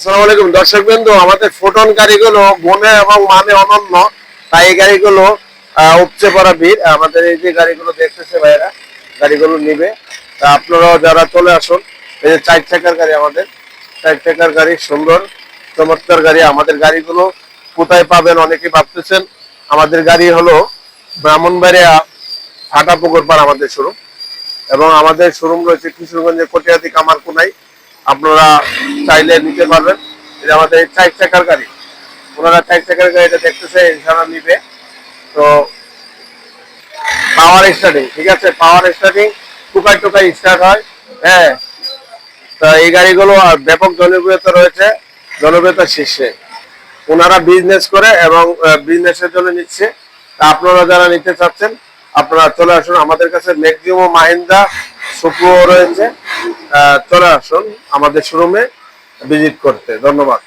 আসসালামু আলাইকুম দর্শকবৃন্দ, আমাদের ফোটন গাড়িগুলো গুণে এবং মানে অনন্য, তাই এই গাড়িগুলো উপচে পড়া ভিড়। আমাদের এই যে গাড়িগুলো দেখতেছে ভাইরা, গাড়িগুলো নিবে, তা আপনারাও যারা চলে আসুন। এই যে 4 চাকার গাড়ি, আমাদের 4 চাকার গাড়ি, সুন্দর চমৎকার গাড়ি। আমাদের গাড়িগুলো কোথায় পাবেন অনেকে ভাবতেছেন। আমাদের গাড়ি হলো ব্রাহ্মণবাড়িয়া ভাটাপুকুর পাড় আমাদের শোরুম, এবং আমাদের শোরুম রয়েছে কিশোরগঞ্জের কটিয়াদি কামারকুনাই। আপনারা চাইলে নিতে পারবেন। এটা আমাদের 4 চাকার গাড়ি, ওনারা 4 চাকার গাড়িটা দেখতেছে, ইনশাআল্লাহ নিবে। তো পাওয়ার স্টার্টিং, ঠিক আছে, পাওয়ার স্টার্টিং টুকাই টুকাই স্টার্ট হয়। হ্যাঁ, তো এই গাড়িগুলো ব্যাপক জনপ্রিয়তা রয়েছে, জনপ্রিয়তার শীর্ষে। ওনারা বিজনেস করে এবং বিজনেসের জন্য নিচ্ছে। তা আপনারা যারা নিতে চাচ্ছেন, আপনারা চলে আসুন আমাদের কাছে। ম্যাক্সিমাম মাহিন্দ্রা সুপ্রো রয়েছে, চলে আসুন আমাদের শোরুমে ভিজিট করতে। ধন্যবাদ।